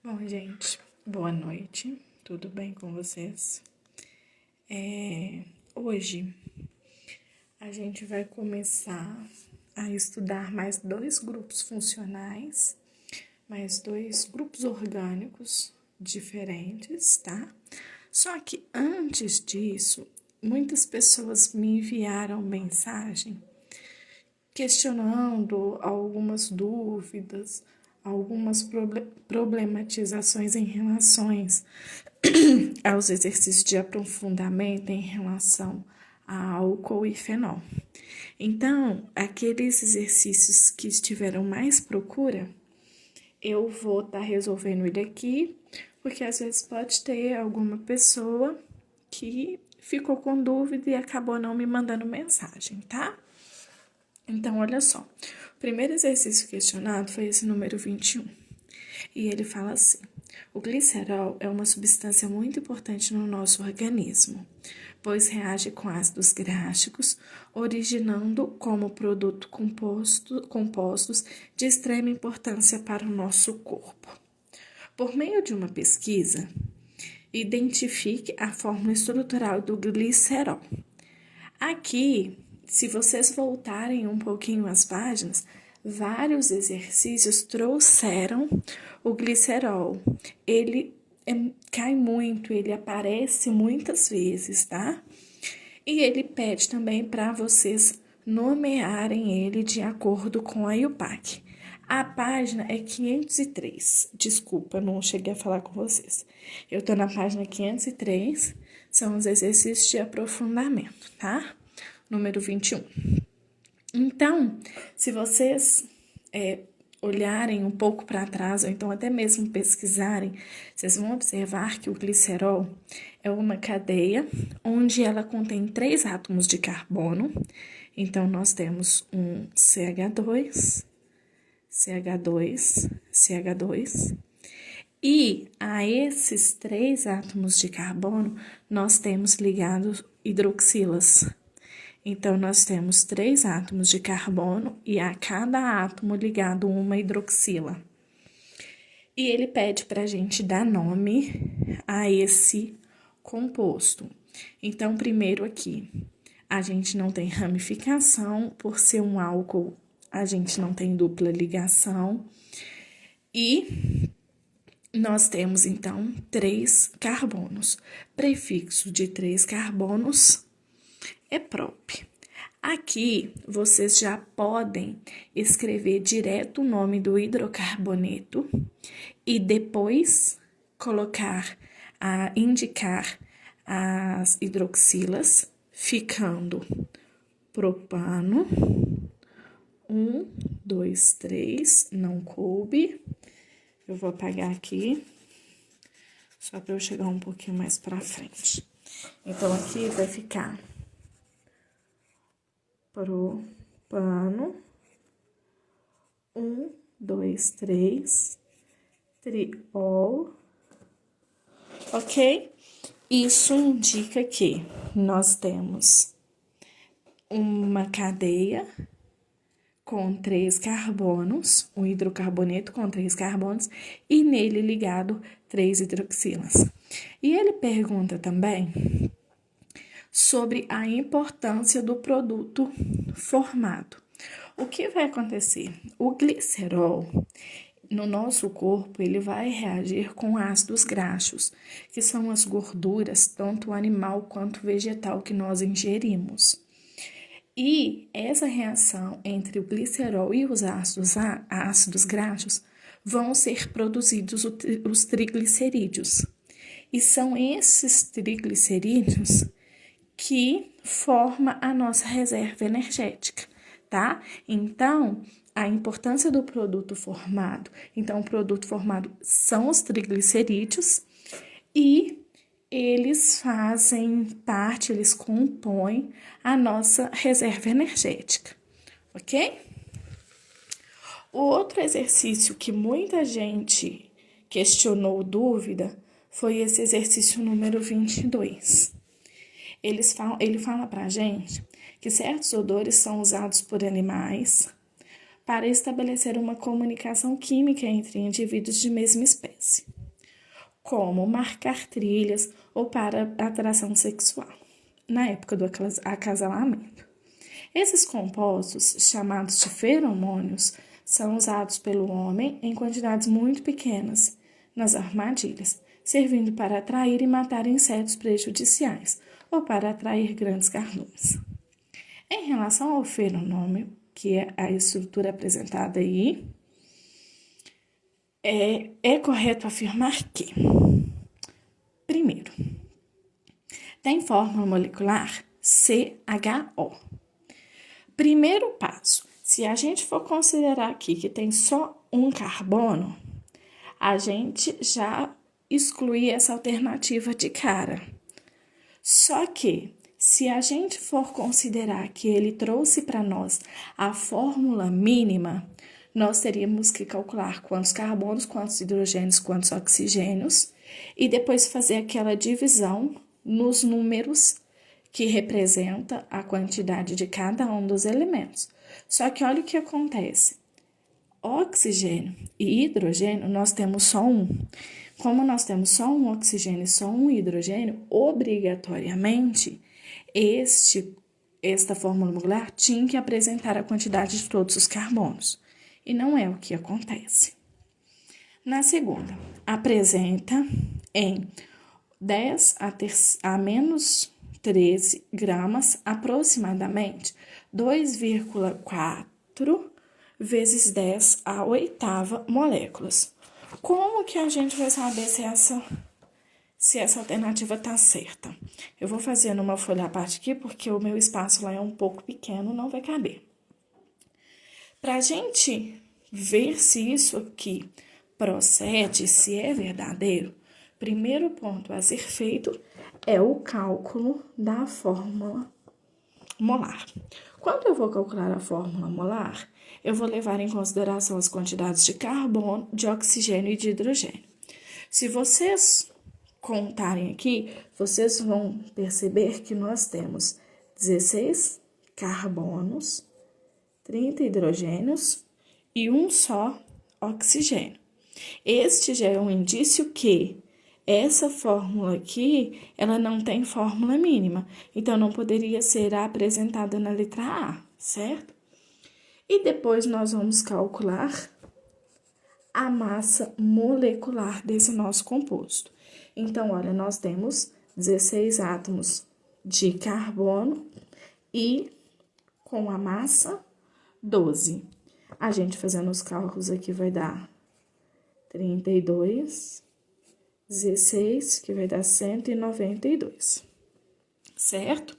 Bom, gente, boa noite, tudo bem com vocês? Hoje a gente vai começar a estudar mais dois grupos funcionais, mais dois grupos orgânicos diferentes, tá? Só que antes disso, muitas pessoas me enviaram mensagem questionando algumas dúvidas, algumas problematizações em relações aos exercícios de aprofundamento em relação a álcool e fenol. Então, aqueles exercícios que tiveram mais procura, eu vou estar resolvendo ele aqui, porque às vezes pode ter alguma pessoa que ficou com dúvida e acabou não me mandando mensagem, tá? Então, olha só. O primeiro exercício questionado foi esse número 21. E ele fala assim: o glicerol é uma substância muito importante no nosso organismo, pois reage com ácidos gráficos, originando como produto compostos de extrema importância para o nosso corpo. Por meio de uma pesquisa, identifique a fórmula estrutural do glicerol. Aqui, se vocês voltarem um pouquinho as páginas, vários exercícios trouxeram o glicerol. Ele cai muito, ele aparece muitas vezes, tá? E ele pede também para vocês nomearem ele de acordo com a IUPAC. A página é 503. Desculpa, não cheguei a falar com vocês. Eu tô na página 503, são os exercícios de aprofundamento, tá? Número 21. Então, se vocês olharem um pouco para trás, ou então até mesmo pesquisarem, vocês vão observar que o glicerol é uma cadeia onde ela contém 3 átomos de carbono. Então, nós temos um CH2, CH2, CH2. E a esses 3 átomos de carbono, nós temos ligados hidroxilas. Então, nós temos 3 átomos de carbono e a cada átomo ligado uma hidroxila. E ele pede para a gente dar nome a esse composto. Então, primeiro aqui, a gente não tem ramificação, por ser um álcool, a gente não tem dupla ligação. E nós temos, então, 3 carbonos. Prefixo de 3 carbonos é prop. Aqui, vocês já podem escrever direto o nome do hidrocarboneto e depois indicar as hidroxilas, ficando propano, 1, 2, 3, não coube. Eu vou apagar aqui, só para eu chegar um pouquinho mais para frente. Então, aqui vai ficar propano, 1, 2, 3, triol, ok? Isso indica que nós temos uma cadeia com 3 carbonos, um hidrocarboneto com 3 carbonos, e nele ligado 3 hidroxilas. E ele pergunta também sobre a importância do produto formado. O que vai acontecer? O glicerol, no nosso corpo, ele vai reagir com ácidos graxos, que são as gorduras, tanto animal quanto vegetal, que nós ingerimos. E essa reação entre o glicerol e os ácidos graxos vão ser produzidos os triglicerídeos. E são esses triglicerídeos que forma a nossa reserva energética, tá? Então, a importância do produto formado. Então, o produto formado são os triglicerídeos e eles fazem parte, eles compõem a nossa reserva energética, ok? O outro exercício que muita gente questionou dúvida foi esse exercício número 22. Ele fala pra gente que certos odores são usados por animais para estabelecer uma comunicação química entre indivíduos de mesma espécie, como marcar trilhas ou para atração sexual, na época do acasalamento. Esses compostos, chamados de feromônios, são usados pelo homem em quantidades muito pequenas nas armadilhas, servindo para atrair e matar insetos prejudiciais ou para atrair grandes cardumes. Em relação ao feromônio, que é a estrutura apresentada aí, é correto afirmar que, primeiro, tem fórmula molecular CHO. Primeiro passo, se a gente for considerar aqui que tem só um carbono, a gente já exclui essa alternativa de cara. Só que, se a gente for considerar que ele trouxe para nós a fórmula mínima, nós teríamos que calcular quantos carbonos, quantos hidrogênios, quantos oxigênios, e depois fazer aquela divisão nos números que representa a quantidade de cada um dos elementos. Só que olha o que acontece. Oxigênio e hidrogênio, nós temos só um. Como nós temos só um oxigênio e só um hidrogênio, obrigatoriamente, esta fórmula molecular tinha que apresentar a quantidade de todos os carbonos. E não é o que acontece. Na segunda, apresenta em 10 a menos 13 gramas, aproximadamente 2,4 vezes 10 a oitava moléculas. Como que a gente vai saber se essa alternativa está certa? Eu vou fazer numa folha à parte aqui, porque o meu espaço lá é um pouco pequeno, não vai caber. Para a gente ver se isso aqui procede, se é verdadeiro, primeiro ponto a ser feito é o cálculo da fórmula molar. Quando eu vou calcular a fórmula molar, eu vou levar em consideração as quantidades de carbono, de oxigênio e de hidrogênio. Se vocês contarem aqui, vocês vão perceber que nós temos 16 carbonos, 30 hidrogênios e um só oxigênio. Este já é um indício que essa fórmula aqui, ela não tem fórmula mínima, então não poderia ser apresentada na letra A, certo? E depois nós vamos calcular a massa molecular desse nosso composto. Então, olha, nós temos 16 átomos de carbono e com a massa 12. A gente fazendo os cálculos aqui vai dar 32, 16, que vai dar 192, certo?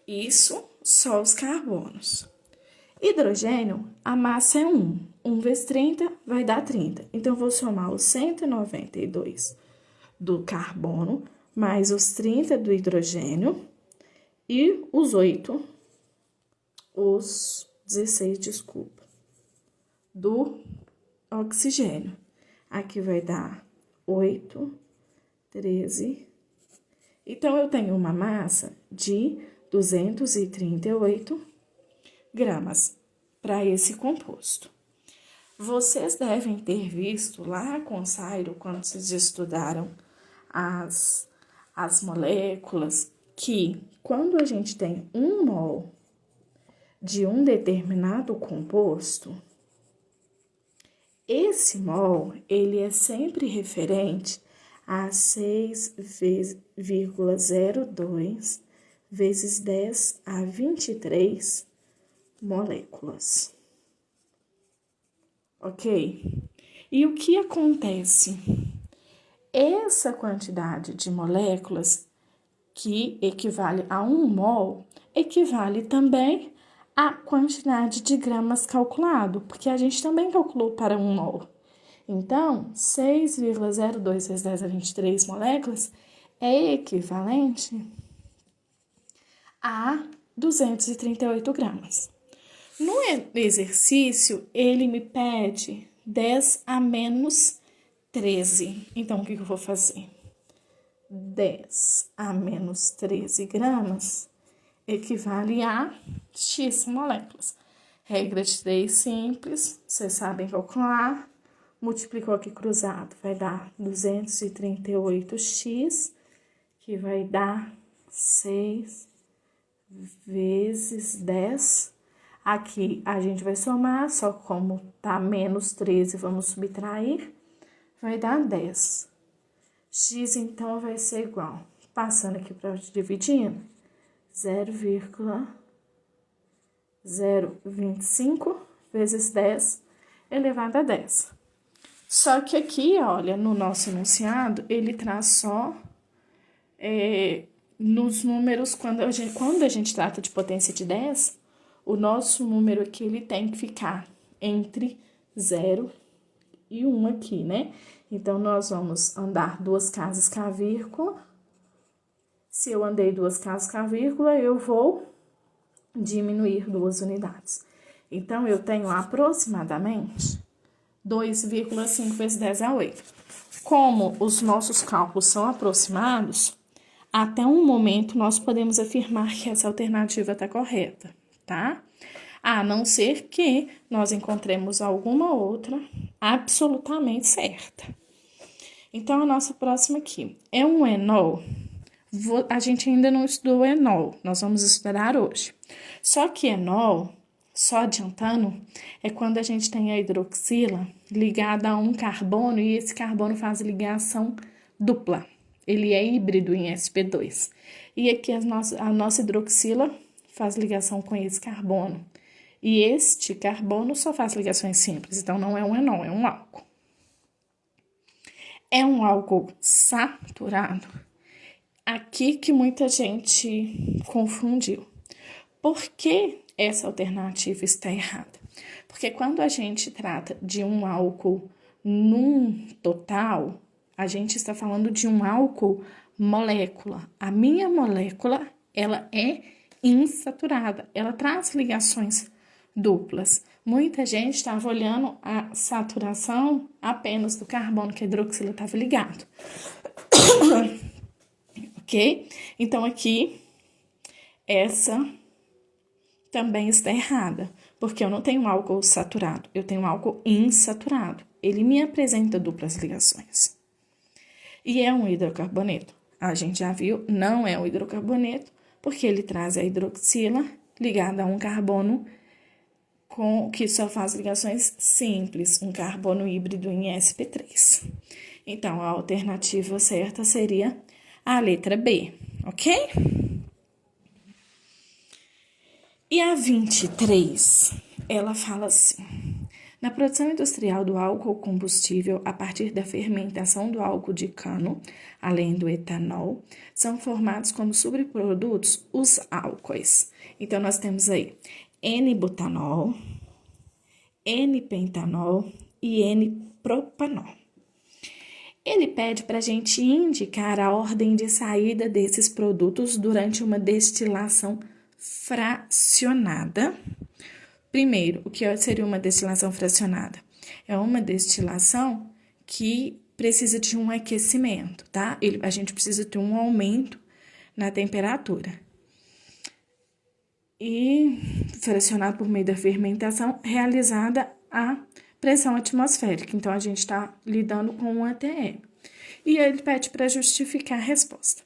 Isso só os carbonos. Hidrogênio, a massa é 1. 1 vezes 30 vai dar 30. Então, vou somar os 192 do carbono, mais os 30 do hidrogênio e os 16, desculpa, do oxigênio. Aqui vai dar 8, 13. Então, eu tenho uma massa de 238 gramas para esse composto. Vocês devem ter visto lá com o Sairo, quando vocês estudaram as moléculas, que quando a gente tem 1 mol de um determinado composto, esse mol, ele é sempre referente a 6,02 vezes 10 a 23 moléculas. Ok? E o que acontece? Essa quantidade de moléculas, que equivale a 1 mol, equivale também à quantidade de gramas calculado, porque a gente também calculou para 1 mol. Então, 6,02 vezes 10 a 23 moléculas é equivalente a 238 gramas. No exercício, ele me pede 10 a menos 13. Então, o que eu vou fazer? 10 a menos 13 gramas equivale a X moléculas. Regra de 3 simples, vocês sabem calcular. Multiplicou aqui cruzado, vai dar 238x, que vai dar 6 vezes 10. Aqui a gente vai somar, só como tá menos 13, vamos subtrair, vai dar 10. X, então, vai ser igual, passando aqui para dividindo, 0,025 vezes 10 elevado a 10. Só que aqui, olha, no nosso enunciado, ele traz só nos números, quando a gente trata de potência de 10, o nosso número aqui, ele tem que ficar entre 0 e 1 aqui, né? Então, nós vamos andar 2 casas com a vírgula. Se eu andei 2 casas com a vírgula, eu vou diminuir 2 unidades. Então, eu tenho aproximadamente 2,5 vezes 10 a 8. Como os nossos cálculos são aproximados, até um momento nós podemos afirmar que essa alternativa está correta, tá? A não ser que nós encontremos alguma outra absolutamente certa. Então, a nossa próxima aqui é um enol. A gente ainda não estudou enol, nós vamos estudar hoje. Só que enol, só adiantando, é quando a gente tem a hidroxila ligada a um carbono e esse carbono faz ligação dupla. Ele é híbrido em sp2. E aqui a nossa hidroxila faz ligação com esse carbono. E este carbono só faz ligações simples, então não é um enol, é um álcool. É um álcool saturado. Aqui que muita gente confundiu. Por que essa alternativa está errada? Porque quando a gente trata de um álcool num total, a gente está falando de um álcool molécula. A minha molécula, ela é insaturada, ela traz ligações duplas. Muita gente estava olhando a saturação apenas do carbono, que a hidroxila estava ligado. Ok? Então, aqui, essa também está errada, porque eu não tenho álcool saturado, eu tenho álcool insaturado. Ele me apresenta duplas ligações. E é um hidrocarboneto. A gente já viu, não é um hidrocarboneto, porque ele traz a hidroxila ligada a um carbono que só faz ligações simples, um carbono híbrido em sp3. Então, a alternativa certa seria a letra B, ok? E a 23, ela fala assim: na produção industrial do álcool combustível, a partir da fermentação do álcool de cano, além do etanol, são formados como subprodutos os álcoois. Então, nós temos aí N-butanol, N-pentanol e N-propanol. Ele pede para a gente indicar a ordem de saída desses produtos durante uma destilação fracionada. Primeiro, o que seria uma destilação fracionada? É uma destilação que precisa de um aquecimento, tá? A gente precisa ter um aumento na temperatura. E fracionado por meio da fermentação realizada a pressão atmosférica. Então, a gente está lidando com um ATM. E ele pede para justificar a resposta.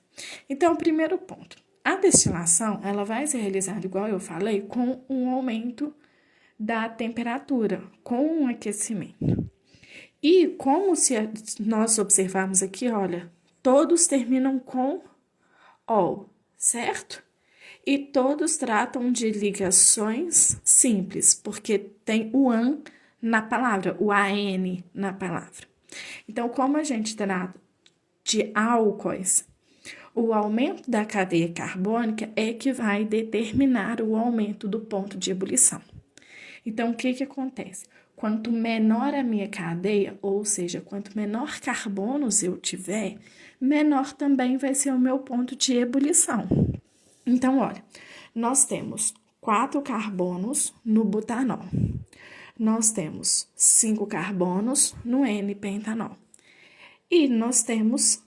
Então, o primeiro ponto. A destilação, ela vai ser realizada, igual eu falei, com um aumento da temperatura, com um aquecimento. E como se nós observarmos aqui, olha, todos terminam com ol, certo? E todos tratam de ligações simples, porque tem o an na palavra, o AN na palavra. Então, como a gente trata de álcoois, o aumento da cadeia carbônica é que vai determinar o aumento do ponto de ebulição. Então, o que acontece? Quanto menor a minha cadeia, ou seja, quanto menor carbonos eu tiver, menor também vai ser o meu ponto de ebulição. Então, olha, nós temos 4 carbonos no butanol. Nós temos 5 carbonos no N-pentanol. E nós temos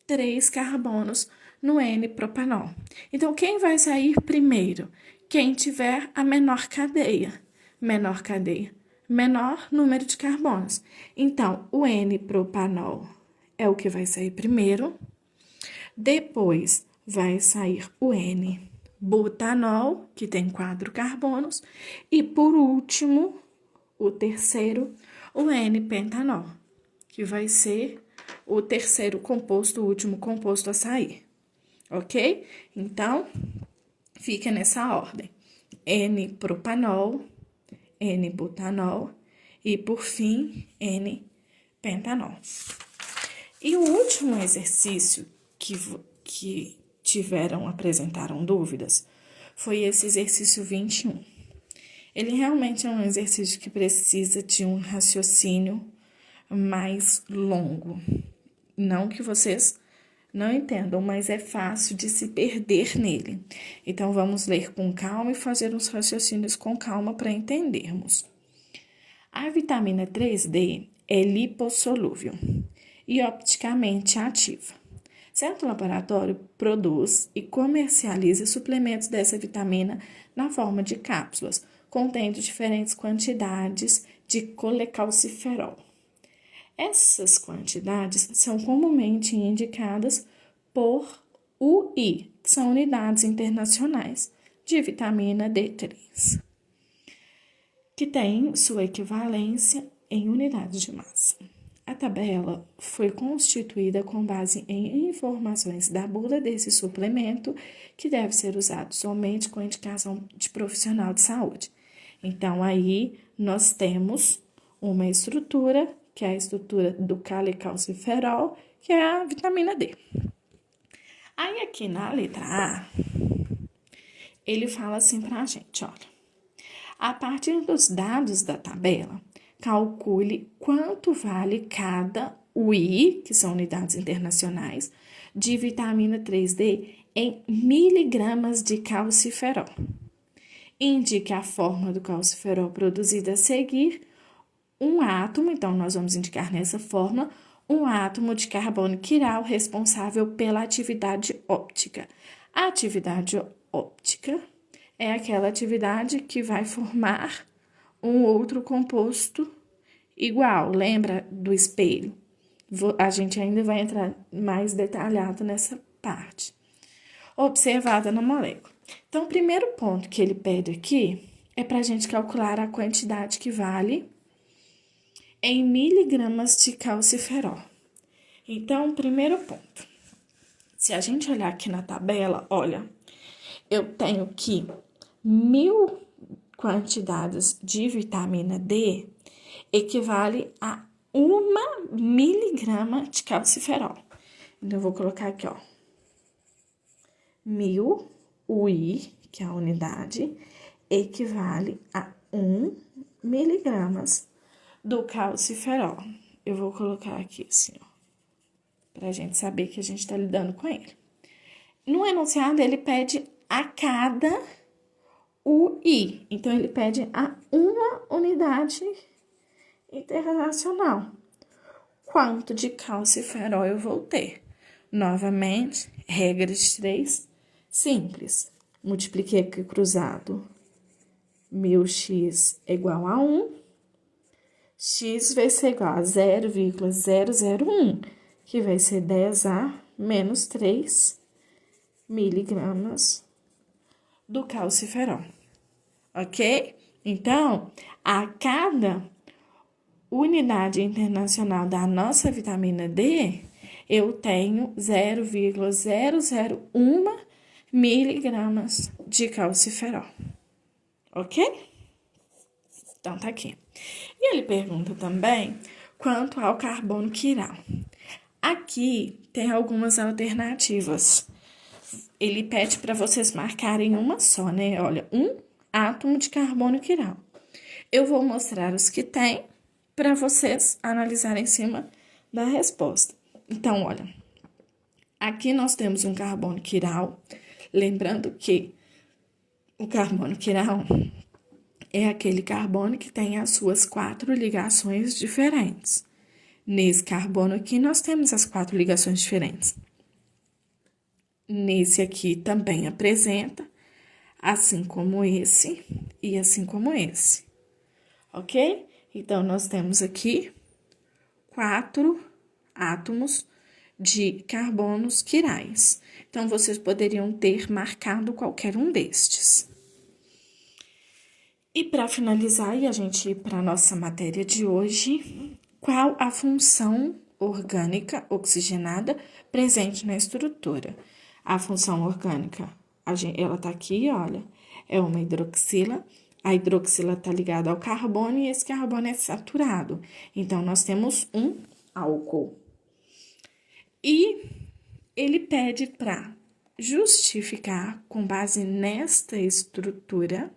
3 carbonos no N-propanol. Então, quem vai sair primeiro? quem tiver a menor cadeia. Menor cadeia, menor número de carbonos. Então, o N-propanol é o que vai sair primeiro. Depois, vai sair o N-butanol, que tem 4 carbonos. E, por último, o terceiro, o N-pentanol, que vai ser o terceiro composto, o último composto a sair. Ok? Então, fica nessa ordem. N-propanol, N-butanol e, por fim, N-pentanol. E o último exercício que apresentaram dúvidas foi esse exercício 21. Ele realmente é um exercício que precisa de um raciocínio mais longo. Não que vocês não entendam, mas é fácil de se perder nele. Então, vamos ler com calma e fazer uns raciocínios com calma para entendermos. A vitamina 3D é lipossolúvel e opticamente ativa. Certo laboratório produz e comercializa suplementos dessa vitamina na forma de cápsulas, contendo diferentes quantidades de colecalciferol. Essas quantidades são comumente indicadas por UI, que são unidades internacionais de vitamina D3, que tem sua equivalência em unidades de massa. A tabela foi constituída com base em informações da bula desse suplemento, que deve ser usado somente com indicação de profissional de saúde. Então, aí nós temos uma estrutura, que é a estrutura do calecalciferol, que é a vitamina D. Aí, aqui na letra A, ele fala assim pra gente, olha. A partir dos dados da tabela, calcule quanto vale cada UI, que são unidades internacionais, de vitamina 3D em miligramas de calciferol. Indique a forma do calciferol produzida a seguir. Um átomo, então nós vamos indicar nessa forma, um átomo de carbono quiral responsável pela atividade óptica. A atividade óptica é aquela atividade que vai formar um outro composto igual, lembra do espelho? A gente ainda vai entrar mais detalhado nessa parte. Observada na molécula. Então, o primeiro ponto que ele pede aqui é para a gente calcular a quantidade que vale em miligramas de calciferol. Então, primeiro ponto. Se a gente olhar aqui na tabela, olha, eu tenho que 1.000 quantidades de vitamina D equivale a 1 miligrama de calciferol. Então, eu vou colocar aqui, ó, 1.000 UI, que é a unidade, equivale a 1 miligramas do calciferol. Eu vou colocar aqui assim, ó, pra gente saber que a gente tá lidando com ele. No enunciado, ele pede a cada UI. Então, ele pede a uma unidade internacional. Quanto de calciferol eu vou ter? Novamente, regra de 3, simples. Multipliquei aqui cruzado. 1.000x é igual a 1. X vai ser igual a 0,001, que vai ser 10A menos 3 miligramas do calciferol. Ok? Então, a cada unidade internacional da nossa vitamina D, eu tenho 0,001 miligramas de calciferol. Ok? Então, tá aqui. E ele pergunta também quanto ao carbono quiral. Aqui tem algumas alternativas. Ele pede para vocês marcarem uma só, né? Olha, um átomo de carbono quiral. Eu vou mostrar os que tem para vocês analisarem em cima da resposta. Então, olha, aqui nós temos um carbono quiral. Lembrando que o carbono quiral é aquele carbono que tem as suas 4 ligações diferentes. Nesse carbono aqui, nós temos as 4 ligações diferentes. Nesse aqui também apresenta assim como esse e assim como esse, ok? Então, nós temos aqui 4 átomos de carbonos quirais. Então, vocês poderiam ter marcado qualquer um destes. E para finalizar e a gente ir para a nossa matéria de hoje, qual a função orgânica oxigenada presente na estrutura? A função orgânica, ela tá aqui, olha, é uma hidroxila. A hidroxila está ligada ao carbono e esse carbono é saturado. Então, nós temos um álcool. E ele pede para justificar, com base nesta estrutura,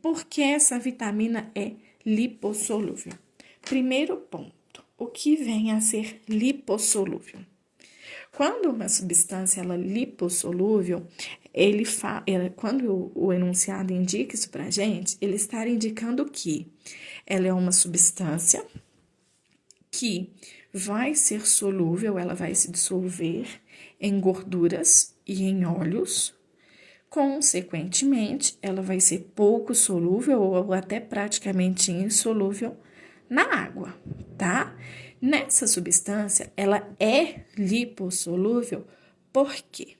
porque essa vitamina é lipossolúvel. Primeiro ponto, o que vem a ser lipossolúvel? Quando uma substância ela é lipossolúvel, quando o enunciado indica isso para a gente, ele está indicando que ela é uma substância que vai ser solúvel, ela vai se dissolver em gorduras e em óleos. Consequentemente, ela vai ser pouco solúvel ou até praticamente insolúvel na água, tá? Nessa substância, ela é lipossolúvel porque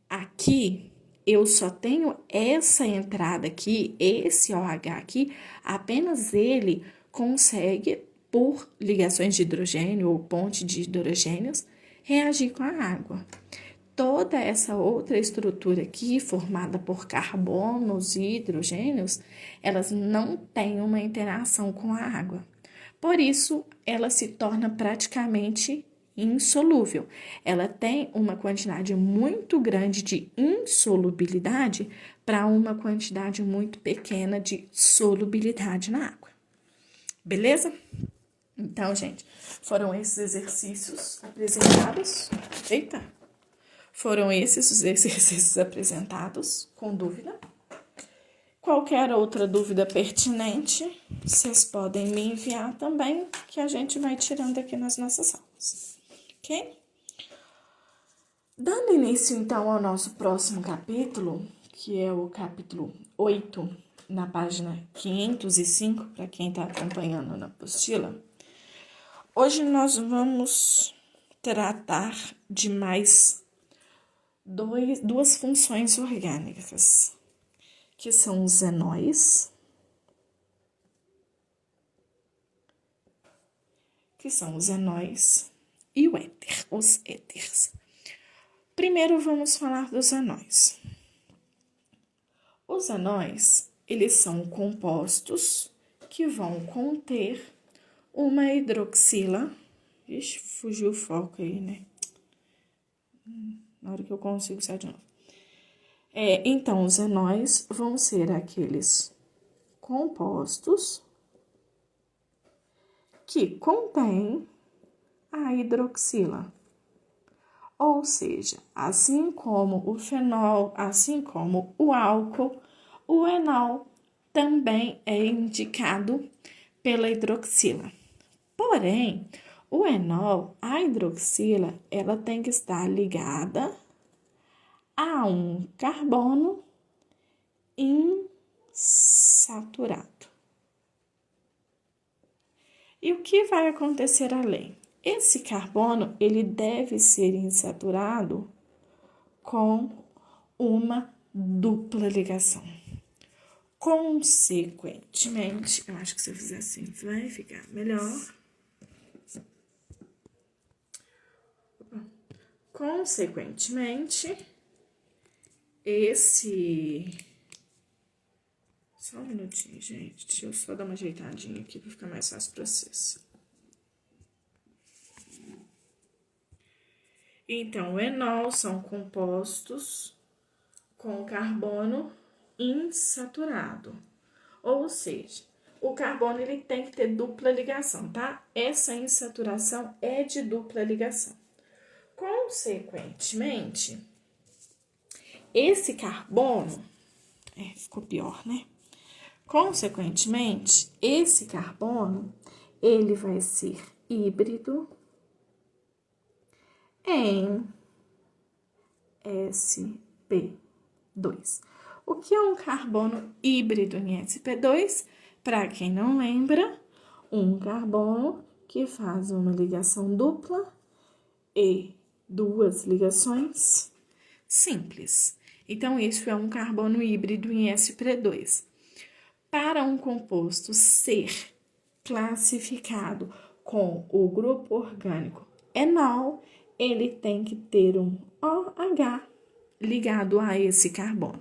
aqui eu só tenho essa entrada aqui, esse OH aqui, apenas ele consegue, por ligações de hidrogênio ou ponte de hidrogênios, reagir com a água. Toda essa outra estrutura aqui, formada por carbonos e hidrogênios, elas não têm uma interação com a água. Por isso, ela se torna praticamente insolúvel. Ela tem uma quantidade muito grande de insolubilidade para uma quantidade muito pequena de solubilidade na água. Beleza? Então, gente, foram esses exercícios apresentados. Foram esses os exercícios apresentados, com dúvida. Qualquer outra dúvida pertinente, vocês podem me enviar também, que a gente vai tirando aqui nas nossas aulas, ok? Dando início, então, ao nosso próximo capítulo, que é o capítulo 8, na página 505, para quem está acompanhando na apostila, hoje nós vamos tratar de mais duas funções orgânicas, que são os enóis, e o éter, os éteres. Primeiro vamos falar dos enóis. Os enóis, eles são compostos que vão conter uma hidroxila. Ixi, fugiu o foco aí, né? Na hora que eu consigo sair de novo. Então, os enóis vão ser aqueles compostos que contêm a hidroxila. Ou seja, assim como o fenol, assim como o álcool, o enol também é indicado pela hidroxila. Porém, o enol, a hidroxila, ela tem que estar ligada a um carbono insaturado. E o que vai acontecer além? Esse carbono, ele deve ser insaturado com uma dupla ligação. Consequentemente, eu acho que se eu fizer assim vai ficar melhor. Consequentemente, Só um minutinho, gente. Deixa eu só dar uma ajeitadinha aqui para ficar mais fácil para vocês. Então, o enol são compostos com carbono insaturado. Ou seja, o carbono ele tem que ter dupla ligação, tá? Essa insaturação é de dupla ligação. Consequentemente, esse carbono... ficou pior, né? Consequentemente, esse carbono, ele vai ser híbrido em sp2. 2. O que é um carbono híbrido em sp2? Para quem não lembra, um carbono que faz uma ligação dupla e duas ligações simples. Então, isso é um carbono híbrido em sp2. Para um composto ser classificado com o grupo orgânico enol, ele tem que ter um OH ligado a esse carbono.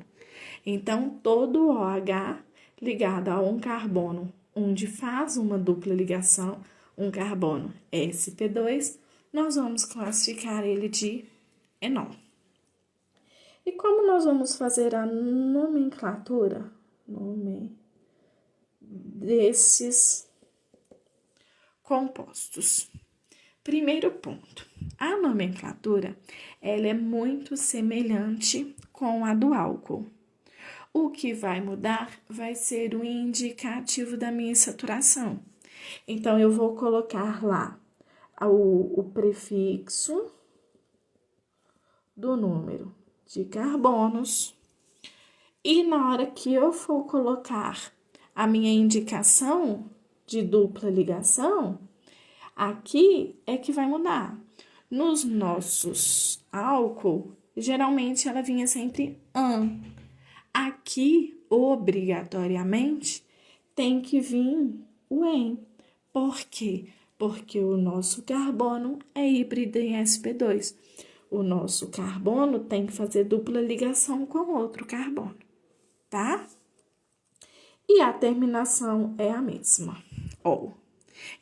Então, todo OH ligado a um carbono, onde faz uma dupla ligação, um carbono sp2, nós vamos classificar ele de enol. E como nós vamos fazer a nomenclatura desses compostos? Primeiro ponto, a nomenclatura ela é muito semelhante com a do álcool. O que vai mudar vai ser o indicativo da minha saturação. Então, eu vou colocar lá o prefixo do número de carbonos e na hora que eu for colocar a minha indicação de dupla ligação, aqui é que vai mudar. Nos nossos álcool, geralmente ela vinha sempre an. Aqui, obrigatoriamente, tem que vir o en. Por quê? Porque o nosso carbono é híbrido em sp2. O nosso carbono tem que fazer dupla ligação com outro carbono, tá? E a terminação é a mesma, ol.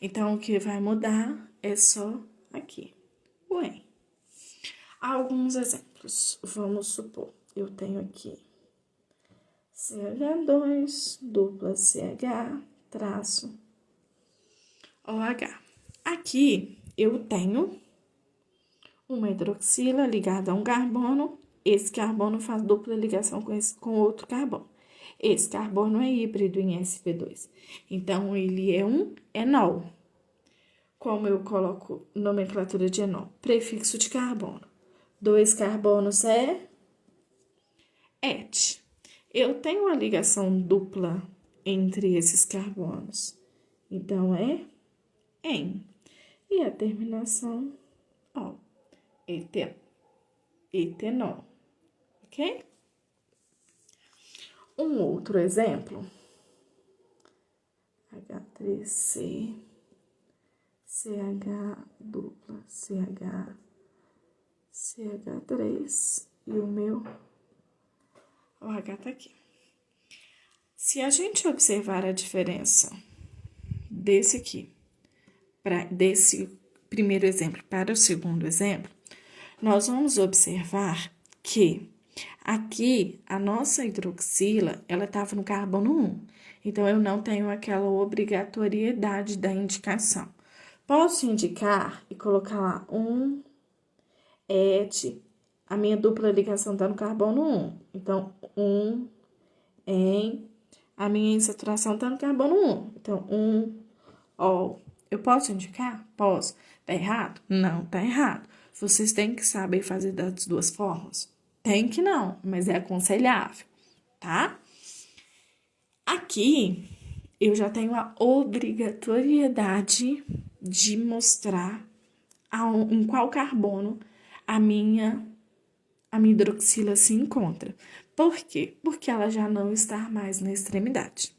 Então, o que vai mudar é só aqui, o en. Alguns exemplos. Vamos supor, eu tenho aqui CH2, dupla CH, traço OH. Aqui, eu tenho uma hidroxila ligada a um carbono. Esse carbono faz dupla ligação com outro carbono. Esse carbono é híbrido em sp2. Então, ele é um enol. Como eu coloco nomenclatura de enol? Prefixo de carbono. 2 carbonos é et. Eu tenho uma ligação dupla entre esses carbonos. Então, é en. E a terminação, ol. Etenol. Ok? Um outro exemplo. H3C, CH dupla, CH3 e o meu OH tá aqui. Se a gente observar a diferença desse aqui, desse primeiro exemplo para o segundo exemplo, nós vamos observar que aqui a nossa hidroxila, ela estava no carbono 1. Então, eu não tenho aquela obrigatoriedade da indicação. Posso indicar e colocar lá et, a minha dupla ligação está no carbono 1. Então, en, a minha insaturação está no carbono 1. Então, ol. Eu posso indicar? Posso. Tá errado? Não, tá errado. Vocês têm que saber fazer das duas formas? Tem que não, mas é aconselhável, tá? Aqui, eu já tenho a obrigatoriedade de mostrar em qual carbono a minha hidroxila se encontra. Por quê? Porque ela já não está mais na extremidade.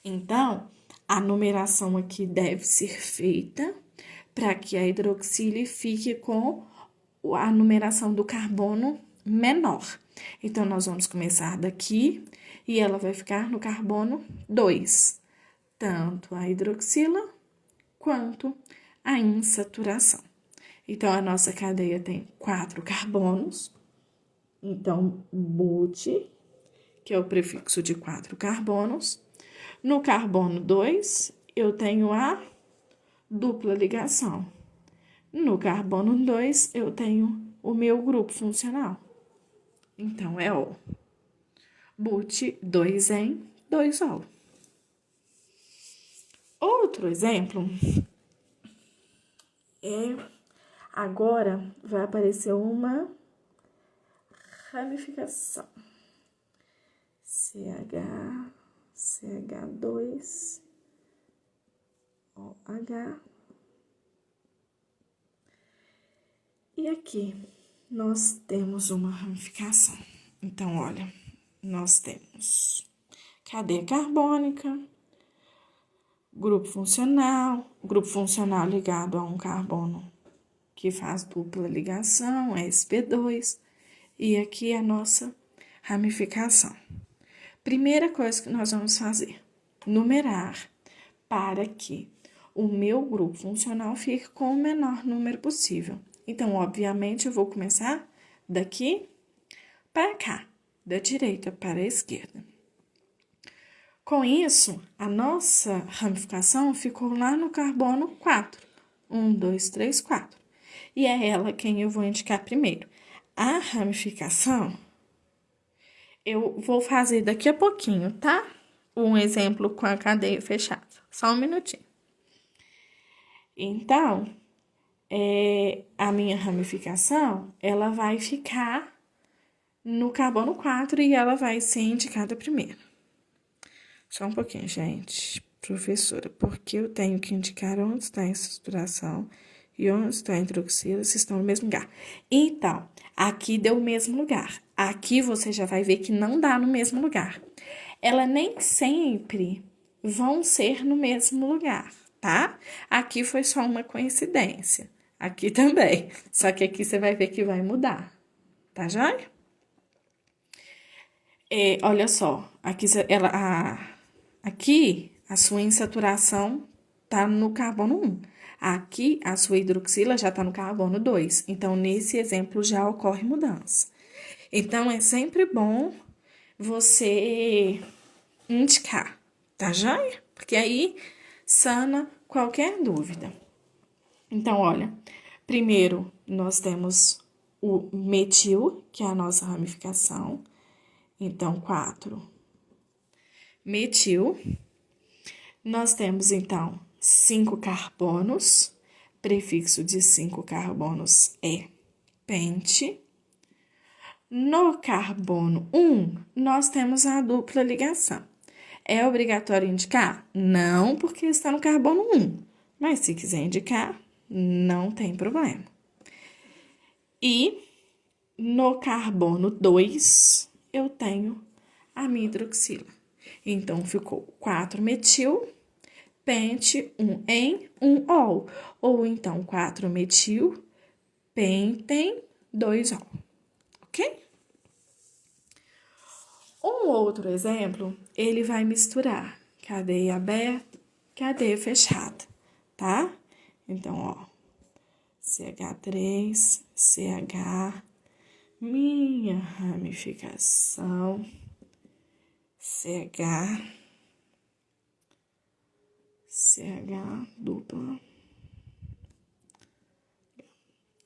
Então, a numeração aqui deve ser feita para que a hidroxila fique com a numeração do carbono menor. Então, nós vamos começar daqui e ela vai ficar no carbono 2, tanto a hidroxila quanto a insaturação. Então, a nossa cadeia tem 4 carbonos. Então, but, que é o prefixo de 4 carbonos. No carbono 2, eu tenho a dupla ligação. No carbono 2, eu tenho o meu grupo funcional. Então, é ol. But, 2-en, 2-ol. Outro exemplo agora vai aparecer uma ramificação. CH, CH2, OH. E aqui nós temos uma ramificação. Então, olha, nós temos cadeia carbônica, grupo funcional ligado a um carbono que faz dupla ligação, sp2, e aqui a nossa ramificação. Primeira coisa que nós vamos fazer, numerar para que o meu grupo funcional fique com o menor número possível. Então, obviamente, eu vou começar daqui para cá, da direita para a esquerda. Com isso, a nossa ramificação ficou lá no carbono 4. 1, 2, 3, 4. E é ela quem eu vou indicar primeiro. A ramificação, eu vou fazer daqui a pouquinho, tá? Um exemplo com a cadeia fechada. Só um minutinho. Então, a minha ramificação, ela vai ficar no carbono 4 e ela vai ser indicada primeiro. Só um pouquinho, gente. Professora, porque eu tenho que indicar onde está a estruturação e onde está a hidroxila, se estão no mesmo lugar. Então, aqui deu o mesmo lugar. Aqui você já vai ver que não dá no mesmo lugar. Ela nem sempre vão ser no mesmo lugar, tá? Aqui foi só uma coincidência. Aqui também. Só que aqui você vai ver que vai mudar. Tá joia? Olha só. Aqui a sua insaturação tá no carbono 1. Aqui a sua hidroxila já tá no carbono 2. Então, nesse exemplo já ocorre mudança. Então, é sempre bom você indicar, tá joia? Porque aí sana qualquer dúvida. Então, olha, primeiro nós temos o metil, que é a nossa ramificação. Então, 4 metil. Nós temos, então, 5 carbonos. Prefixo de 5 carbonos é pente. No carbono 1, nós temos a dupla ligação. É obrigatório indicar? Não, porque está no carbono 1. Mas se quiser indicar, não tem problema. E no carbono 2, eu tenho a minha hidroxila. Então, ficou 4 metil, pente, 1 en, 1 ol. Ou então, 4 metil, penten, 2 ol. Ok? Um outro exemplo, ele vai misturar cadeia aberta, cadeia fechada, tá? Então, ó, CH3, CH, minha ramificação, CH, CH dupla.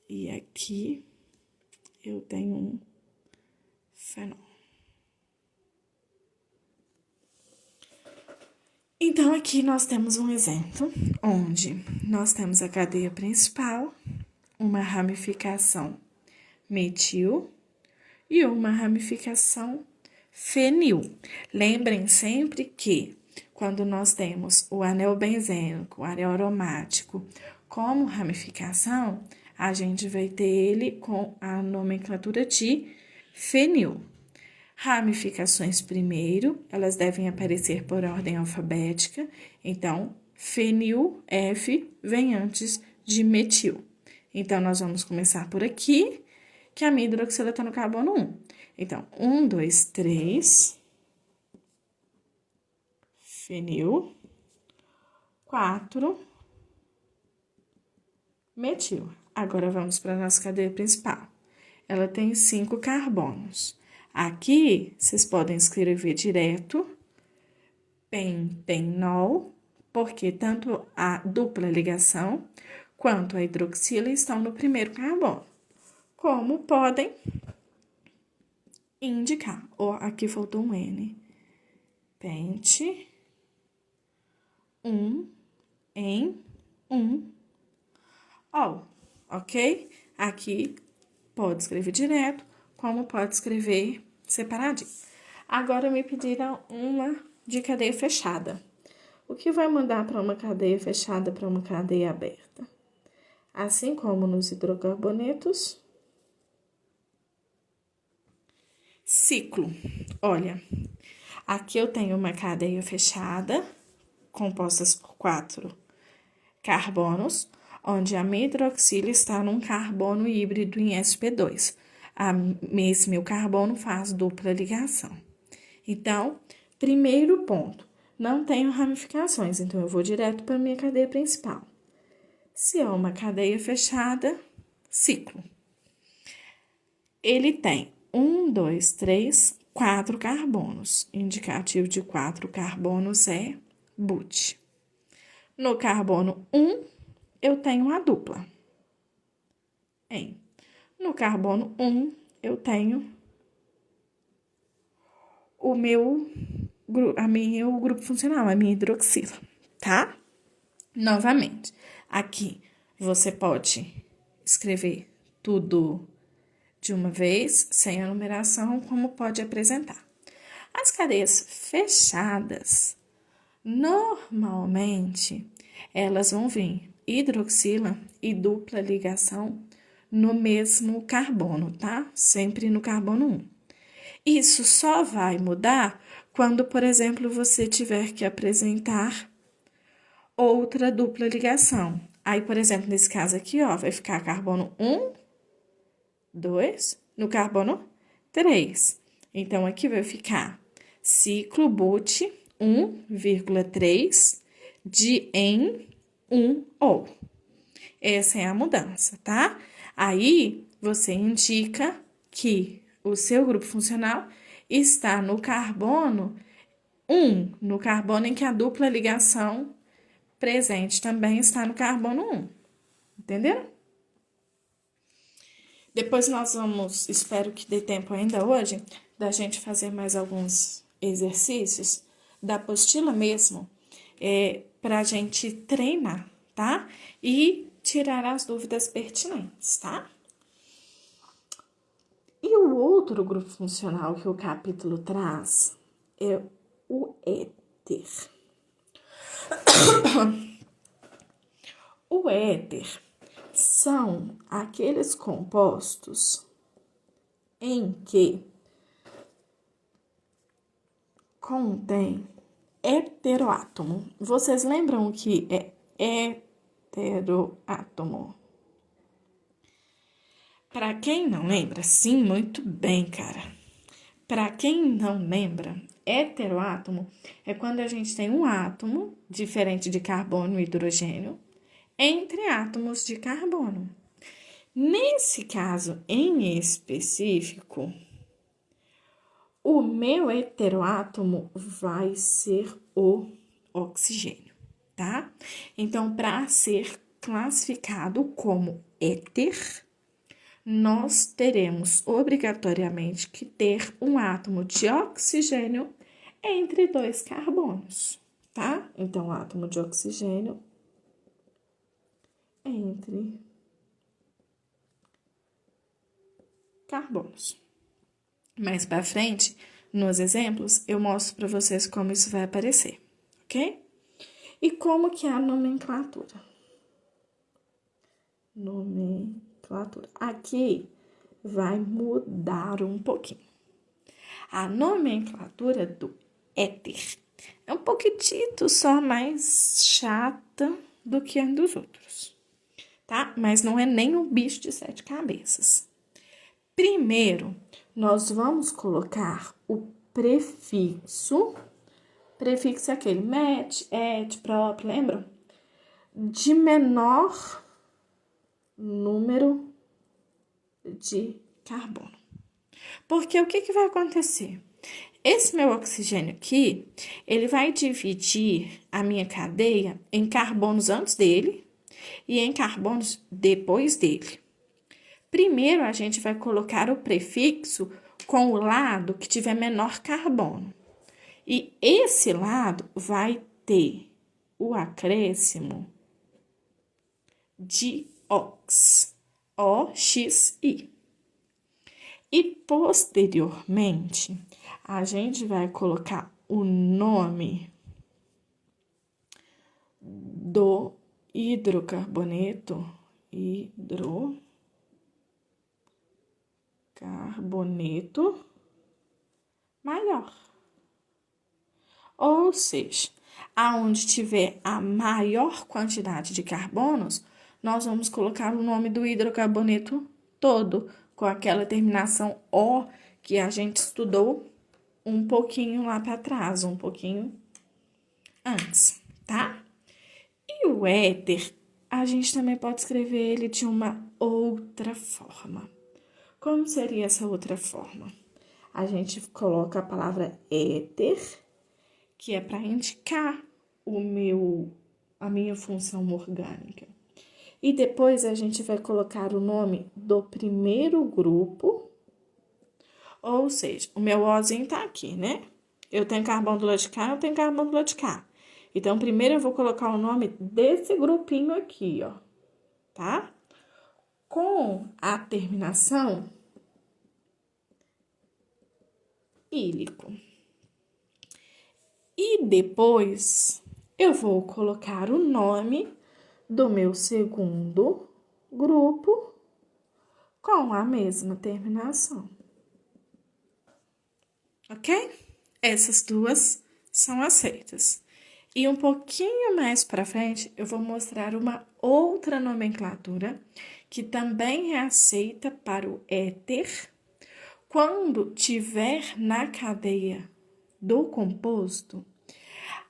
E aqui eu tenho um fenol. Então, aqui nós temos um exemplo onde nós temos a cadeia principal, uma ramificação metil e uma ramificação fenil. Lembrem sempre que quando nós temos o anel benzênico, o anel aromático como ramificação, a gente vai ter ele com a nomenclatura de fenil. Ramificações primeiro, elas devem aparecer por ordem alfabética. Então, fenil, F, vem antes de metil. Então, nós vamos começar por aqui, que a minha hidroxila está no carbono 1. Então, 1, 2, 3, fenil, 4, metil. Agora, vamos para a nossa cadeia principal. Ela tem 5 carbonos. Aqui, vocês podem escrever direto pentenol, porque tanto a dupla ligação quanto a hidroxila estão no primeiro carbono. Como podem indicar. Aqui faltou um N. Pente, 1 em 1 ol, ok? Aqui pode escrever direto como pode escrever separadinho. Agora me pediram uma de cadeia fechada. O que vai mudar para uma cadeia fechada para uma cadeia aberta? Assim como nos hidrocarbonetos, ciclo. Olha, aqui eu tenho uma cadeia fechada, compostas por 4 carbonos, onde a minha hidroxila está num carbono híbrido em sp2. Esse meu carbono faz dupla ligação. Então, primeiro ponto, não tenho ramificações, então eu vou direto para a minha cadeia principal. Se é uma cadeia fechada, ciclo. Ele tem 1, 2, 3, 4 carbonos. Indicativo de 4 carbonos é but. No carbono 1, eu tenho a dupla. No carbono 1, eu tenho o meu grupo funcional, a minha hidroxila, tá? Novamente, aqui você pode escrever tudo de uma vez, sem a numeração, como pode apresentar. As cadeias fechadas, normalmente, elas vão vir hidroxila e dupla ligação no mesmo carbono, tá? Sempre no carbono 1. Isso só vai mudar quando, por exemplo, você tiver que apresentar outra dupla ligação. Aí, por exemplo, nesse caso aqui, ó, vai ficar carbono 1, 2, no carbono 3. Então, aqui vai ficar ciclo but 1,3 de em 1 ou. Essa é a mudança, tá? Aí, você indica que o seu grupo funcional está no carbono 1, no carbono em que a dupla ligação presente também está no carbono 1. Entenderam? Depois nós vamos, espero que dê tempo ainda hoje, da gente fazer mais alguns exercícios da apostila mesmo, para a gente treinar, tá? E tirar as dúvidas pertinentes, tá? E o outro grupo funcional que o capítulo traz é o éter. O éter são aqueles compostos em que contém heteroátomo. Vocês lembram o que é heteroátomo? Para quem não lembra, sim, muito bem, cara. Para quem não lembra, heteroátomo é quando a gente tem um átomo diferente de carbono e hidrogênio entre átomos de carbono. Nesse caso em específico, o meu heteroátomo vai ser o oxigênio, tá? Então, para ser classificado como éter, nós teremos obrigatoriamente que ter um átomo de oxigênio entre 2 carbonos, tá? Então, átomo de oxigênio entre carbonos. Mais para frente, nos exemplos, eu mostro para vocês como isso vai aparecer, ok? E como que é a nomenclatura? Nomenclatura. Aqui vai mudar um pouquinho. A nomenclatura do éter é um pouquinho só mais chata do que a dos outros, tá? Mas não é nem um bicho de 7 cabeças. Primeiro, nós vamos colocar o prefixo. Prefixo é aquele met, et, prop, lembram? De menor número de carbono. Porque o que vai acontecer? Esse meu oxigênio aqui, ele vai dividir a minha cadeia em carbonos antes dele e em carbonos depois dele. Primeiro, a gente vai colocar o prefixo com o lado que tiver menor carbono. E esse lado vai ter o acréscimo de ox, O-X-I. E posteriormente, a gente vai colocar o nome do hidrocarboneto maior. Ou seja, aonde tiver a maior quantidade de carbonos, nós vamos colocar o nome do hidrocarboneto todo, com aquela terminação O que a gente estudou um pouquinho lá para trás, um pouquinho antes, tá? E o éter, a gente também pode escrever ele de uma outra forma. Como seria essa outra forma? A gente coloca a palavra éter, que é para indicar a minha função orgânica. E depois a gente vai colocar o nome do primeiro grupo, ou seja, o meu Ozinho tá aqui, né? Eu tenho carbono do lado de cá, eu tenho carbono do lado de cá. Então, primeiro eu vou colocar o nome desse grupinho aqui, ó, tá? Com a terminação ílico. E depois eu vou colocar o nome do meu segundo grupo com a mesma terminação. Ok? Essas duas são aceitas. E um pouquinho mais para frente, eu vou mostrar uma outra nomenclatura que também é aceita para o éter quando tiver na cadeia do composto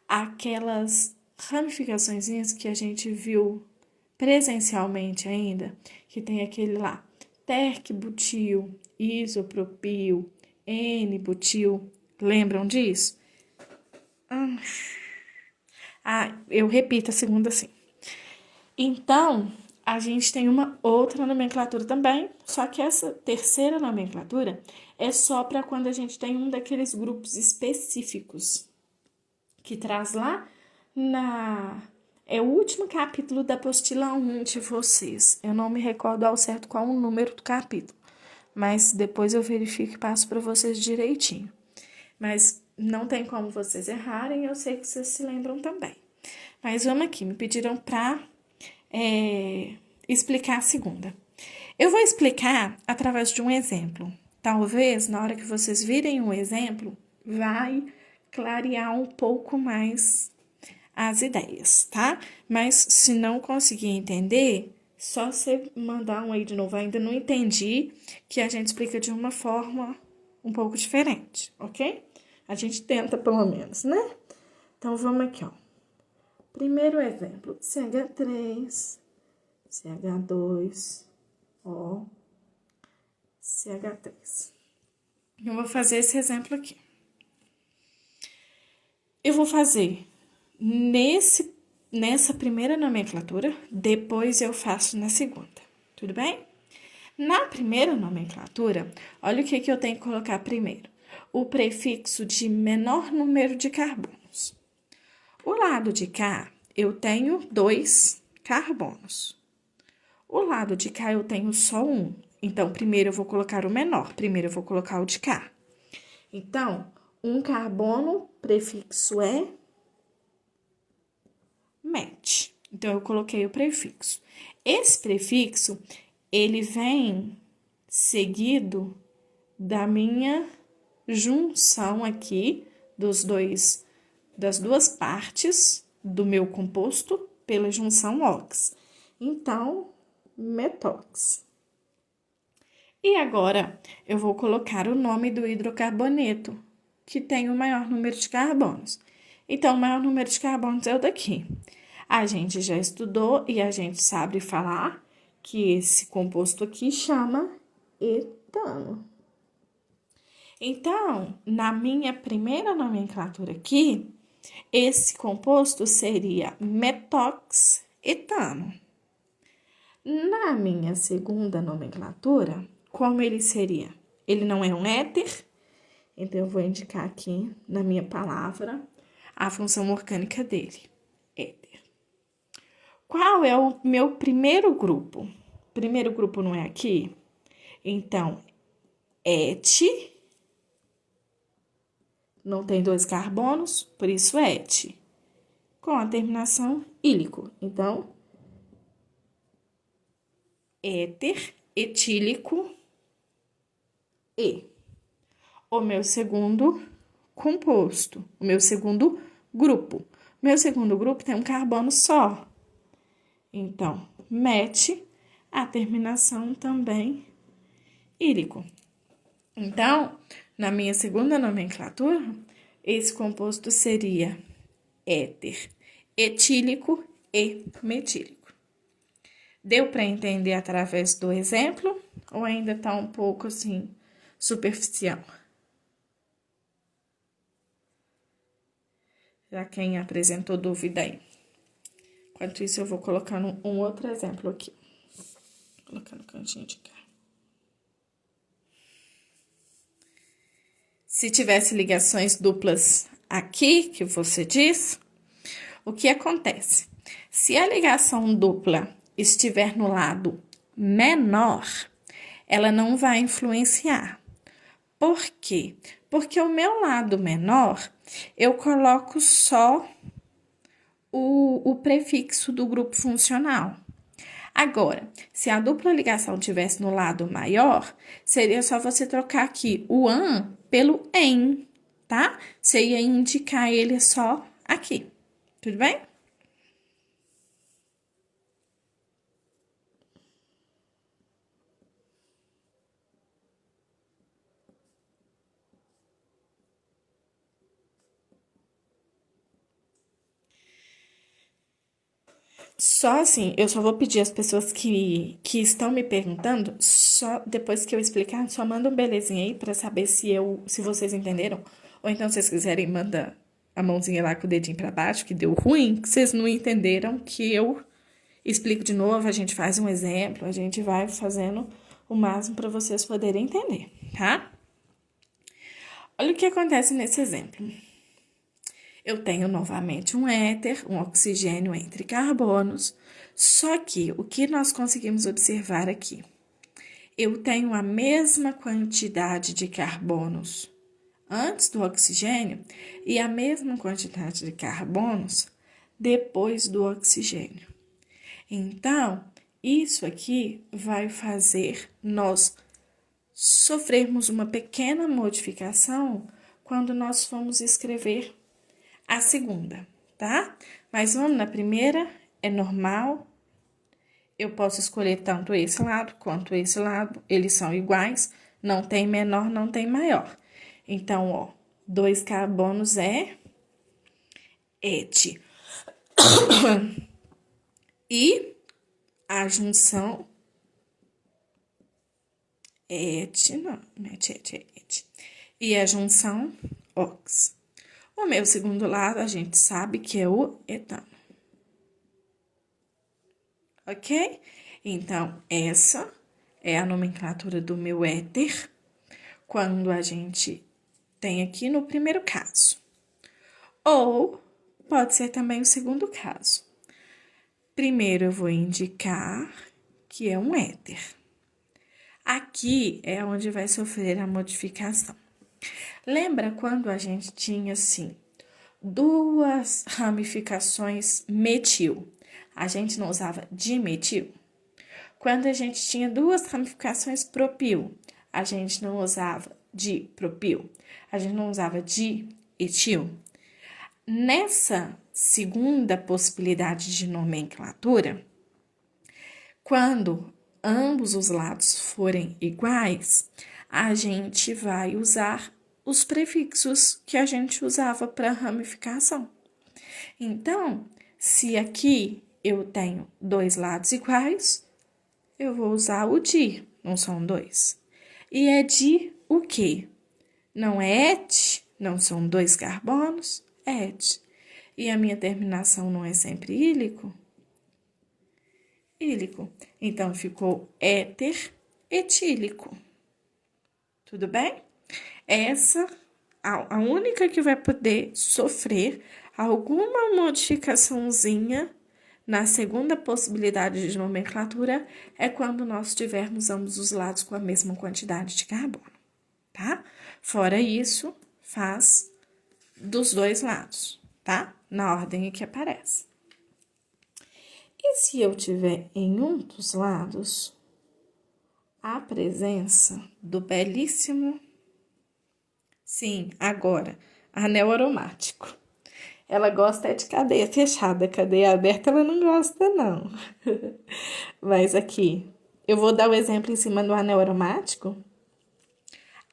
aquelas ramificações que a gente viu presencialmente ainda, que tem aquele lá, terc-butil, isopropil, N-butil, lembram disso? Eu repito a segunda assim. Então, a gente tem uma outra nomenclatura também, só que essa terceira nomenclatura é só para quando a gente tem um daqueles grupos específicos, que traz lá é o último capítulo da apostila 1 de vocês. Eu não me recordo ao certo qual o número do capítulo, mas depois eu verifico e passo para vocês direitinho. Mas não tem como vocês errarem, eu sei que vocês se lembram também. Mas vamos aqui, me pediram para explicar a segunda. Eu vou explicar através de um exemplo. Talvez, na hora que vocês virem um exemplo, vai clarear um pouco mais as ideias, tá? Mas se não conseguir entender, só você mandar um aí de novo, ainda não entendi, que a gente explica de uma forma um pouco diferente, ok? A gente tenta pelo menos, né? Então, vamos aqui, ó. Primeiro exemplo, CH3, CH2, O, CH3. Eu vou fazer esse exemplo aqui. Eu vou fazer nessa primeira nomenclatura, depois eu faço na segunda, tudo bem? Na primeira nomenclatura, olha o que eu tenho que colocar primeiro. O prefixo de menor número de carbonos. O lado de cá, eu tenho 2 carbonos. O lado de cá, eu tenho só 1. Então, primeiro eu vou colocar o menor, primeiro eu vou colocar o de cá. Então, um carbono, prefixo é met. Então, eu coloquei o prefixo. Esse prefixo, ele vem seguido da minha junção aqui das duas partes do meu composto pela junção ox. Então, metox. E agora, eu vou colocar o nome do hidrocarboneto, que tem o maior número de carbonos. Então, o maior número de carbonos é o daqui. A gente já estudou e a gente sabe falar que esse composto aqui chama etano. Então, na minha primeira nomenclatura aqui, esse composto seria metoxetano. Na minha segunda nomenclatura, como ele seria? Ele não é um éter, então eu vou indicar aqui na minha palavra a função orgânica dele, éter. Qual é o meu primeiro grupo? O primeiro grupo não é aqui? Então, et. Não tem dois carbonos, por isso et. Com a terminação ílico. Então, éter etílico E. O meu segundo composto, o meu segundo grupo. Meu segundo grupo tem um carbono só. Então, met, a terminação também ílico. Então, na minha segunda nomenclatura, esse composto seria éter etílico e metílico. Deu para entender através do exemplo ou ainda está um pouco assim superficial? Já quem apresentou dúvida aí. Enquanto isso, eu vou colocando um outro exemplo aqui. Vou colocar no cantinho de cá. Se tivesse ligações duplas aqui, que você diz, o que acontece? Se a ligação dupla estiver no lado menor, ela não vai influenciar. Por quê? Porque o meu lado menor, eu coloco só o prefixo do grupo funcional. Agora, se a dupla ligação tivesse no lado maior, seria só você trocar aqui o an pelo em, tá? Você ia indicar ele só aqui. Tudo bem? Só assim, eu só vou pedir às pessoas que estão me perguntando, só depois que eu explicar, só manda um belezinha aí pra saber se vocês entenderam. Ou então, se vocês quiserem, manda a mãozinha lá com o dedinho pra baixo, que deu ruim, que vocês não entenderam, que eu explico de novo, a gente faz um exemplo, a gente vai fazendo o máximo para vocês poderem entender, tá? Olha o que acontece nesse exemplo. Eu tenho novamente um éter, um oxigênio entre carbonos, só que o que nós conseguimos observar aqui? Eu tenho a mesma quantidade de carbonos antes do oxigênio e a mesma quantidade de carbonos depois do oxigênio. Então, isso aqui vai fazer nós sofrermos uma pequena modificação quando nós formos escrever a segunda, tá? Mas vamos na primeira, é normal. Eu posso escolher tanto esse lado quanto esse lado, eles são iguais, não tem menor, não tem maior. Então, ó, 2 carbonos é et. E a junção et, não, et. E a junção ox. O meu segundo lado, a gente sabe que é o etano. Ok? Então, essa é a nomenclatura do meu éter, quando a gente tem aqui no primeiro caso. Ou pode ser também o segundo caso. Primeiro, eu vou indicar que é um éter. Aqui é onde vai sofrer a modificação. Lembra quando a gente tinha, assim, 2 ramificações metil? A gente não usava dimetil? Quando a gente tinha 2 ramificações propil, a gente não usava dipropil? A gente não usava dietil? Nessa segunda possibilidade de nomenclatura, quando ambos os lados forem iguais, a gente vai usar os prefixos que a gente usava para ramificação. Então, se aqui eu tenho 2 lados iguais, eu vou usar o di, não são 2. E é di o quê? Não é et, não são 2 carbonos, é et. E a minha terminação não é sempre ílico? Ílico. Então, ficou éter etílico. Tudo bem? Essa, a única que vai poder sofrer alguma modificaçãozinha na segunda possibilidade de nomenclatura é quando nós tivermos ambos os lados com a mesma quantidade de carbono. tá? Fora isso, faz dos dois lados, tá? Na ordem que aparece. E se eu tiver em um dos lados a presença do belíssimo, sim, agora, anel aromático. Ela gosta é de cadeia fechada, cadeia aberta ela não gosta, não. Mas aqui, eu vou dar o exemplo em cima do anel aromático.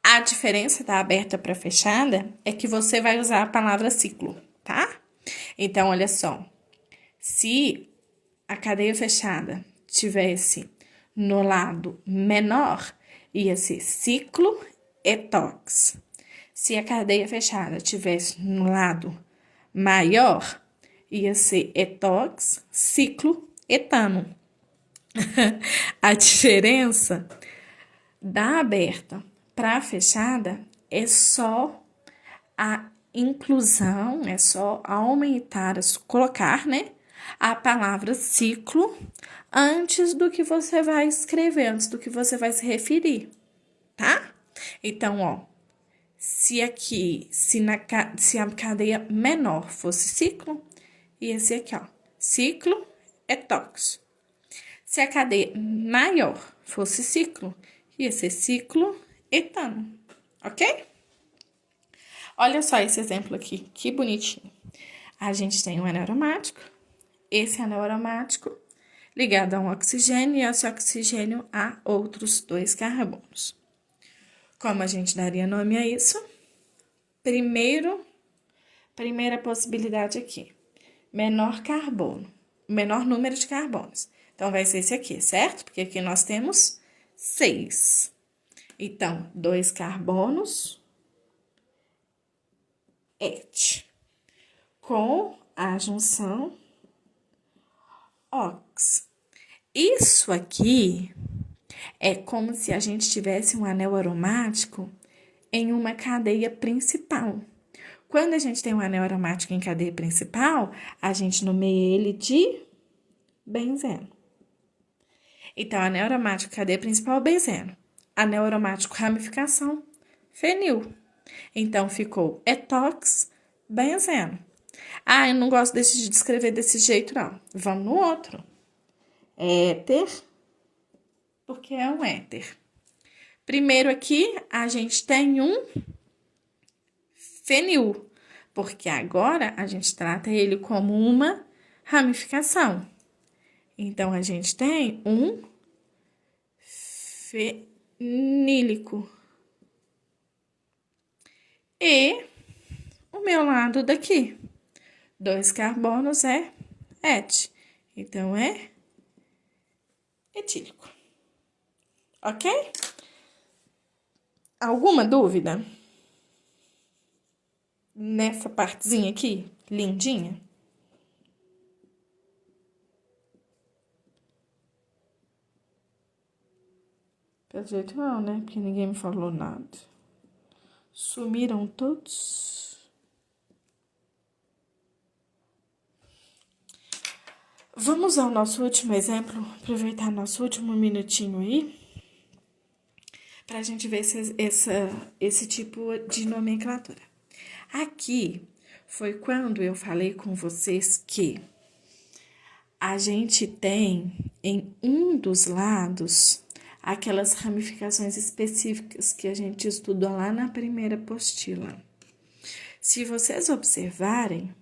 A diferença da aberta para fechada é que você vai usar a palavra ciclo, tá? Então, olha só. Se a cadeia fechada tivesse no lado menor, ia ser ciclo etox. Se a cadeia fechada tivesse no lado maior, ia ser etox, ciclo, etano. A diferença da aberta para a fechada é só a inclusão, é só aumentar, colocar, né, a palavra ciclo antes do que você vai escrever, antes do que você vai se referir, tá? Então, ó, se a cadeia menor fosse ciclo, ia ser aqui, ó, ciclo etox. Se a cadeia maior fosse ciclo, ia ser ciclo etano, ok? Olha só esse exemplo aqui, que bonitinho. A gente tem um anel aromático, esse anel aromático ligado a um oxigênio e esse oxigênio a outros 2 carbonos. Como a gente daria nome a isso? Primeira possibilidade aqui, menor carbono, menor número de carbonos. Então, vai ser esse aqui, certo? Porque aqui nós temos 6. Então, 2 carbonos, et, com a junção ox. Isso aqui é como se a gente tivesse um anel aromático em uma cadeia principal. Quando a gente tem um anel aromático em cadeia principal, a gente nomeia ele de benzeno. Então, anel aromático, cadeia principal, benzeno. Anel aromático, ramificação, fenil. Então, ficou etox, benzeno. Ah, eu não gosto de escrever desse jeito, não. Vamos no outro. Éter, porque é um éter. Primeiro aqui, a gente tem um fenil, porque agora a gente trata ele como uma ramificação. Então, a gente tem um fenílico. E o meu lado daqui, 2 carbonos é et. Então, é etílico. Ok? Alguma dúvida? Nessa partezinha aqui, lindinha? Pelo jeito não, né? Porque ninguém me falou nada. Sumiram todos? Vamos ao nosso último exemplo, aproveitar nosso último minutinho aí, para a gente ver esse tipo de nomenclatura. Aqui foi quando eu falei com vocês que a gente tem em um dos lados aquelas ramificações específicas que a gente estudou lá na primeira apostila. Se vocês observarem,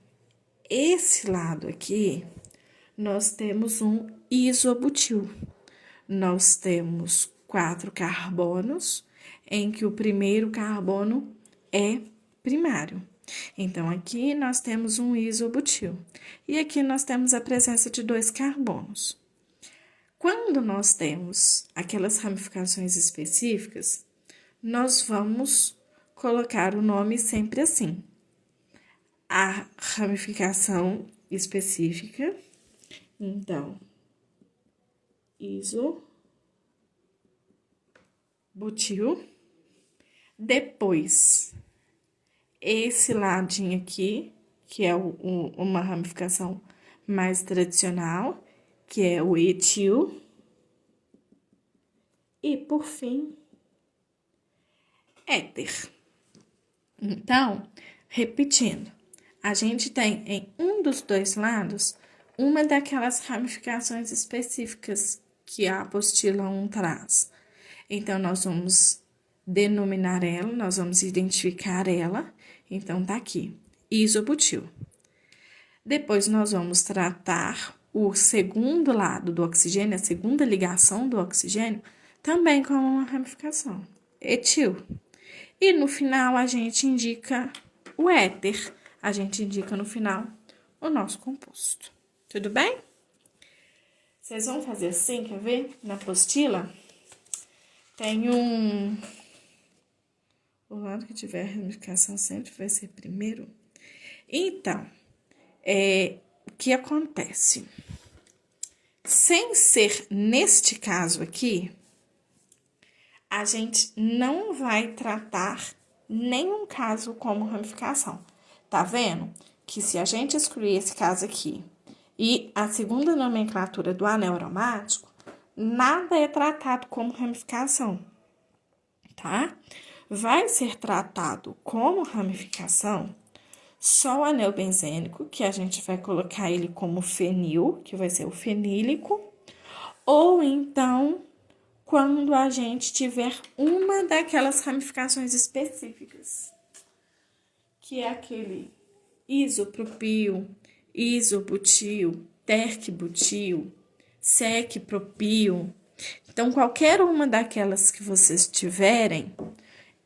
esse lado aqui, nós temos um isobutil. Nós temos 4 carbonos, em que o primeiro carbono é primário. Então, aqui nós temos um isobutil. E aqui nós temos a presença de 2 carbonos. Quando nós temos aquelas ramificações específicas, nós vamos colocar o nome sempre assim. A ramificação específica, então, isobutil. Depois, esse ladinho aqui, que é uma ramificação mais tradicional, que é o etil. E, por fim, éter. Então, repetindo, a gente tem em um dos dois lados uma daquelas ramificações específicas que a apostila 1 traz. Então, nós vamos denominar ela, nós vamos identificar ela. Então, tá aqui, isobutil. Depois, nós vamos tratar o segundo lado do oxigênio, a segunda ligação do oxigênio, também com uma ramificação, etil. E no final, a gente indica o éter. A gente indica no final o nosso composto. Tudo bem? Vocês vão fazer assim, quer ver? Na apostila, tem um... O lado que tiver ramificação sempre vai ser primeiro. Então, o que acontece? Sem ser neste caso aqui, a gente não vai tratar nenhum caso como ramificação. Tá vendo? Que se a gente excluir esse caso aqui e a segunda nomenclatura do anel aromático, nada é tratado como ramificação, tá? Vai ser tratado como ramificação só o anel benzênico, que a gente vai colocar ele como fenil, que vai ser o fenílico, ou então quando a gente tiver uma daquelas ramificações específicas, que é aquele isopropil, isobutil, terquebutil, secpropil. Então, qualquer uma daquelas que vocês tiverem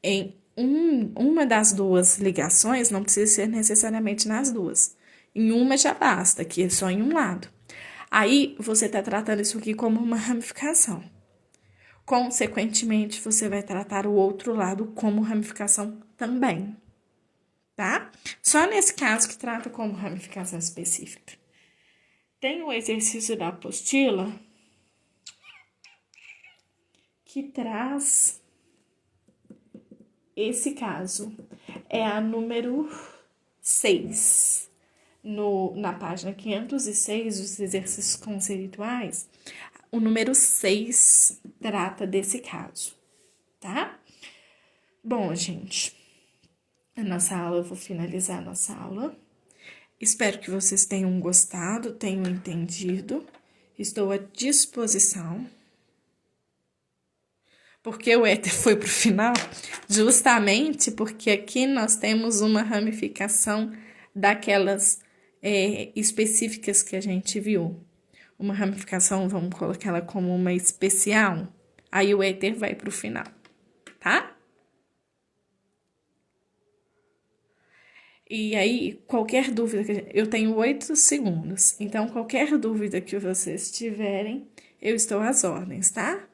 em uma das duas ligações, não precisa ser necessariamente nas duas. Em uma já basta, que é só em um lado. Aí, você está tratando isso aqui como uma ramificação. Consequentemente, você vai tratar o outro lado como ramificação também, tá? Só nesse caso que trata como ramificação específica. Tem o exercício da apostila que traz esse caso. É a número 6. Na página 506 dos exercícios conceituais, o número 6 trata desse caso, tá? Bom, gente, eu vou finalizar a nossa aula. Espero que vocês tenham gostado, tenham entendido. Estou à disposição. Porque o éter foi para o final? Justamente porque aqui nós temos uma ramificação daquelas específicas que a gente viu. Uma ramificação, vamos colocar ela como uma especial. Aí o éter vai para o final, tá? E aí, qualquer dúvida, eu tenho 8 segundos. Então, qualquer dúvida que vocês tiverem, eu estou às ordens, tá?